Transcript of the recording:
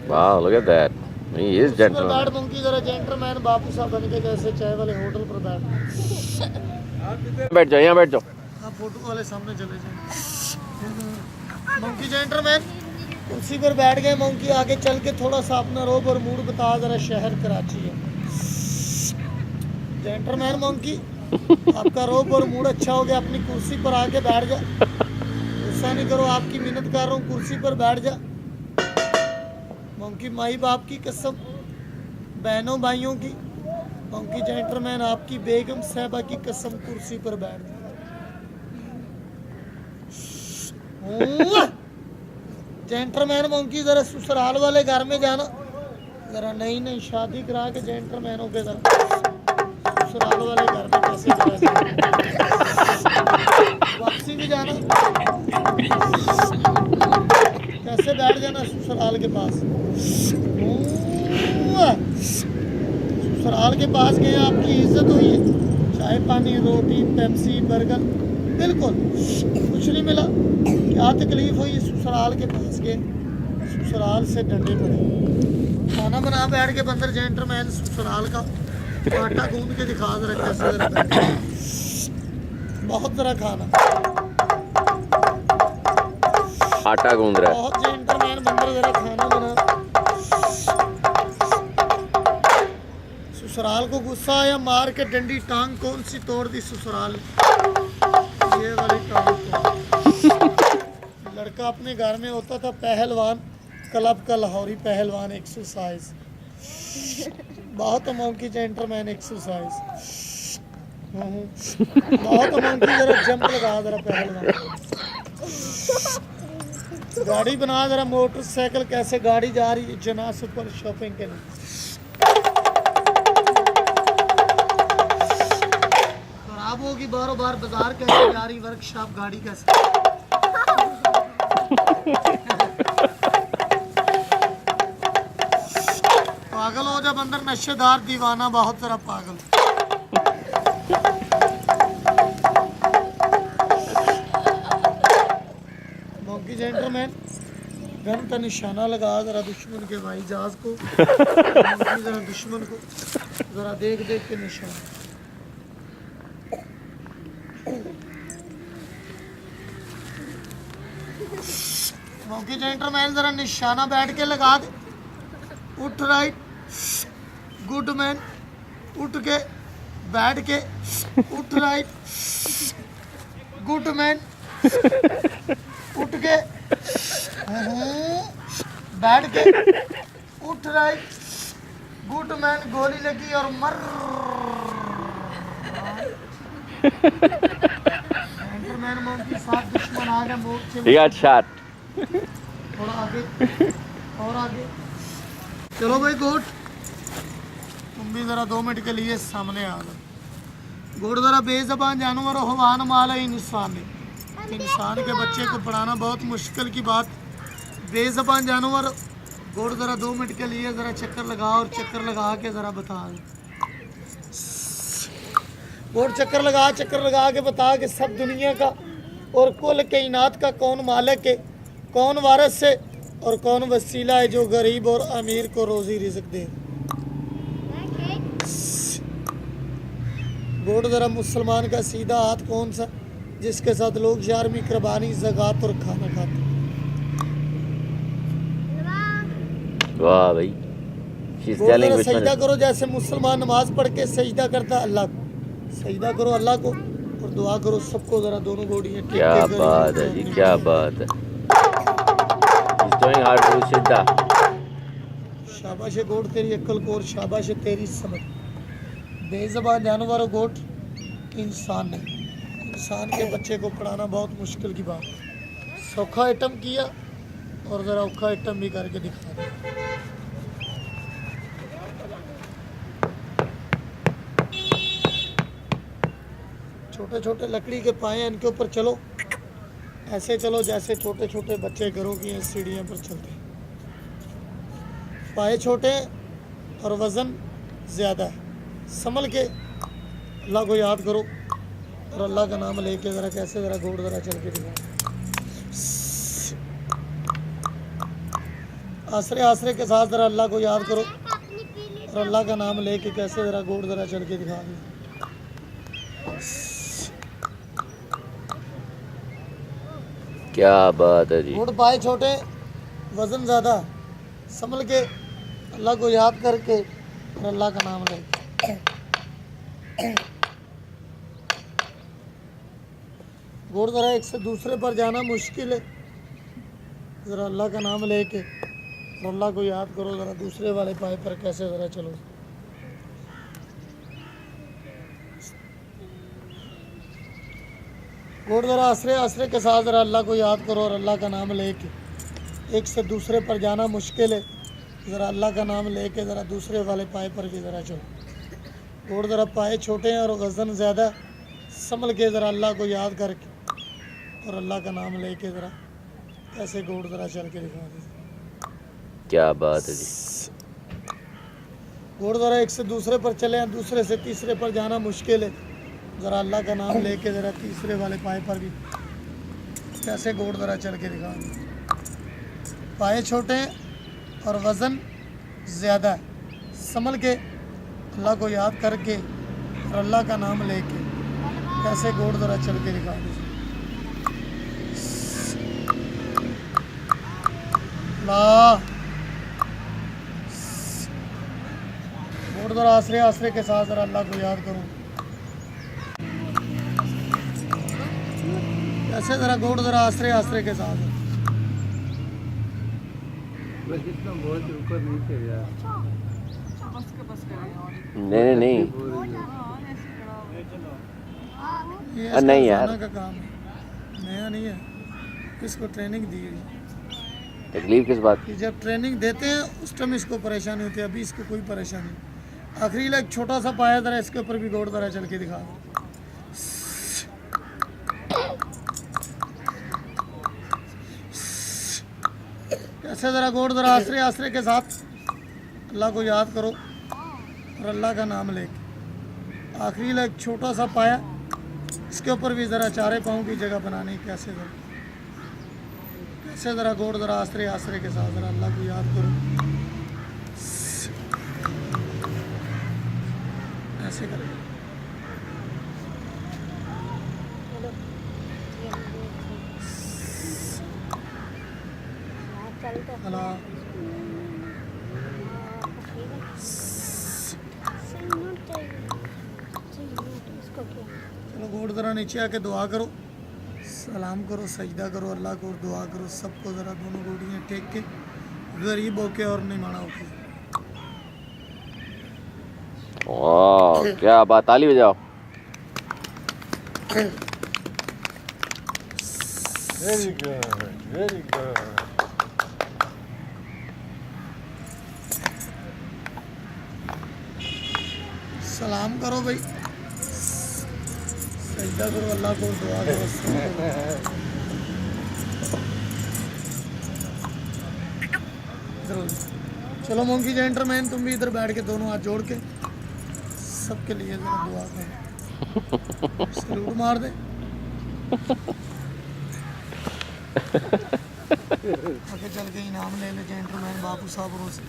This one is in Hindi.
Wow, look at that. He is gentleman. बैठ मंकी जरा जेंटलमैन बापू साहब बन के जैसे चाय वाले होटल पर बैठ। बैठ जाओ, यहाँ बैठ जाओ। हाँ फोटो वाले सामने चले जाए। मंकी जेंटलमैन कुर्सी पर बैठ गए। मंकी आगे चल के थोड़ा सा अपना रोब और मूड बता जरा। शहर कराची है। जेंटलमैन मंकी आपका रोब और मूड अच्छा हो गया, अपनी कुर्सी पर आके बैठ जा। गुस्सा नहीं करो, आपकी मिन्नत कर रहा हूँ, कुर्सी पर बैठ जा। मंकी माई बाप की कसम, बहनों भाइयों की, मंकी जेंटलमैन आपकी बेगम साहबा की कसम, कुर्सी पर बैठ जा। जेंटलमैन मंकी जरा ससुराल वाले घर में जाना जरा। नई नई शादी करा के जेंटलमैनों के जरा ससुराल वाले घर में कैसे जाना, वापसी भी जाना, कैसे बैठ जाना ससुराल के पास। ससुराल के पास गए, आपकी इज्जत हुई है, चाय पानी रोटी पेप्सी बर्गर बिल्कुल कुछ नहीं मिला। क्या तकलीफ हुई, ससुराल के पास गए, ससुराल से डंडे पड़े। खाना बना बैठ के बंदर जेंटलमैन ससुराल का आटा गूंद के दिखा जरा कैसे जरा बहुत जरा खाना आटा गूंद रहा है। बहुत जेंटलमैन बंदर जरा खाना बना। ससुराल को गुस्सा आया, मार के डंडी टांग कौन सी तोड़ दी ससुराल, ये वाली टांग तोड़। लड़का अपने घर में होता था पहलवान, क्लब का लाहौरी पहलवान एक्सरसाइज, बहुत अमाउंट की जेंटलमैन एक्सरसाइज, बहुत अमाउंट की जरा जंप लगा जरा पहलवान। गाड़ी बना जरा, मोटरसाइकिल कैसे गाड़ी जा रही है जना सुपर शॉपिंग के लिए। खराब होगी बारों बार, बाजार कैसे जा रही, वर्कशॉप गाड़ी कैसे। पागल हो जा बंदर, नशेदार दीवाना बहुत जरा पागल। मंकी जेंटलमैन गन का निशाना लगा जरा दुश्मन के भाई जहाज को। जरा दुश्मन को जरा देख देख के निशाना। मंकी जेंटलमैन जरा निशाना बैठ के लगा दे। उठ राइट गुड मैन, उठ के बैठ के, उठ राइट गुड मैन, उठ के बैठ के, उठ राइट गुड मैन। गोली लगी और मर। जेंटलमैन मंकी साथ दुश्मन आ गया, मोड़ से He got shot. थोड़ा आगे और आगे चलो भाई। गोट तुम भी जरा 2 मिनट के लिए सामने आ गए। गोट जरा बेज़बान जानवर हो, हवान माल है इंसान है। इंसान के बच्चे को पढ़ाना बहुत मुश्किल की बात। बेज़बान जानवर। गोट जरा 2 मिनट के लिए जरा चक्कर लगा और चक्कर लगा के जरा बता। गोट चक्कर लगा के बता कि सब दुनिया का और कुल कायनात का कौन मालिक है, कौन वारिस है और कौन वसीला है जो गरीब और अमीर को रोजी रिज़्क दे। गोट जरा मुसलमान का सीधा हाथ कौन सा, जिसके साथ लोग यारमी कुर्बानी ज़कात और खाना खाते। वाह भाई। She's telling which one सजदा is- करो जैसे मुसलमान नमाज पढ़ के सजदा करता अल्लाह को। सजदा करो अल्लाह को और दुआ करो सबको जरा दोनों गोड़ियाँ टेक क्या के करो। बात है जी, क्या बात है। He's doing hard to सिद्धा। शाबाश है गोट तेरी अक्ल को और शाबाश है तेरी समझ। बेज़बान जानवर गोट इंसान नहीं। इंसान के बच्चे को पढ़ाना बहुत मुश्किल की बात। सौखा आइटम किया और ज़रा औखा आइटम भी करके दिखा दिया। छोटे छोटे लकड़ी के पाए इनके ऊपर चलो, ऐसे चलो जैसे छोटे छोटे बच्चे घरों की सीढ़ियों पर चलते हैं। पाए छोटे और वज़न ज़्यादा है। संभल के अल्लाह को याद करो और अल्लाह का नाम लेके ज़रा कैसे ज़रा घोड़ ज़रा चल के दिखाओ। आसरे आसरे के साथ ज़रा अल्लाह को याद करो और अल्लाह का नाम लेके कैसे ज़रा गोड़ ज़रा चढ़ के दिखा दो। क्या बात है जी। गोड़ पाए छोटे, वज़न ज़्यादा, संभल के अल्लाह को याद करके और अल्लाह का नाम लेके। गोड़ ज़रा एक से दूसरे पर जाना मुश्किल है, ज़रा अल्लाह का नाम लेके और अल्लाह को याद करो। ज़रा दूसरे वाले पाए पर कैसे ज़रा चलो। गोड़ ज़रा आसरे आसरे के साथ ज़रा अल्लाह को याद करो और अल्लाह का नाम लेके एक से दूसरे पर जाना मुश्किल है, ज़रा अल्लाह का नाम लेके ज़रा दूसरे वाले पाए पर भी ज़रा चलो। गोड़ ज़रा पाए छोटे हैं और वज़न ज़्यादा, संभल के ज़रा अल्लाह को याद करके और अल्लाह का नाम लेके ज़रा कैसे गोड़ ज़रा चल के दिखा दीजिए। क्या बात है जी। गोड़ ज़रा एक से दूसरे पर चले हैं, दूसरे से तीसरे पर जाना मुश्किल है, ज़रा अल्लाह का नाम लेके ज़रा तीसरे वाले पाए पर भी कैसे गोड़ ज़रा चल के दिखा दीजिए। पाए छोटे हैं और वज़न ज़्यादा है, संभल के अल्लाह को याद करके और अल्लाह का नाम लेके कैसे गोड़ ज़रा चल के दिखा दीजिए। गोड़ ज़रा आसरे आसरे के साथ ज़रा अल्लाह को याद करो। कैसे ज़रा गोड़ ज़रा आसरे आसरे के साथ। नहीं नहीं ये नहीं इसका यार। रोज़ाना का काम है, नया नहीं है, इसको ट्रेनिंग दी है तकलीफ किस बात की। कि जब ट्रेनिंग देते हैं उस टाइम इसको परेशानी होती है, अभी इसको कोई परेशानी नहीं। आखिरी एक छोटा सा पाया ज़रा इसके ऊपर भी गोड़ ज़रा चल के दिखा। कैसे ज़रा गोड़ ज़रा आसरे आसरे के साथ अल्लाह को याद करो और अल्लाह का नाम लेके आखिरी एक छोटा सा पाया इसके ऊपर भी ज़रा चारे पाँव की जगह बनानी। कैसे ज़रा गोड़ ज़रा आसरे आसरे के साथ ज़रा अल्लाह को याद करो। ऐसे करें। अल्लाह चलो गोड़ ज़रा नीचे आके दुआ करो, सलाम करो, सजदा करो अल्लाह को और दुआ करो सबको। ज़रा दोनों गोड़ियाँ टेक के गरीब होके और नहीं माना होके। वाह क्या बात, ताली बजाओ। Very good, very good. सलाम करो भाई, सजदा करो अल्लाह को, दुआ करो। चलो मोंकी जेंटलमैन तुम भी इधर बैठ के दोनों हाथ जोड़ के सबके लिए जरा दुआ करो, सलूट मार दे। आगे चल के इनाम ले ले जेंटलमैन बापू साहब से।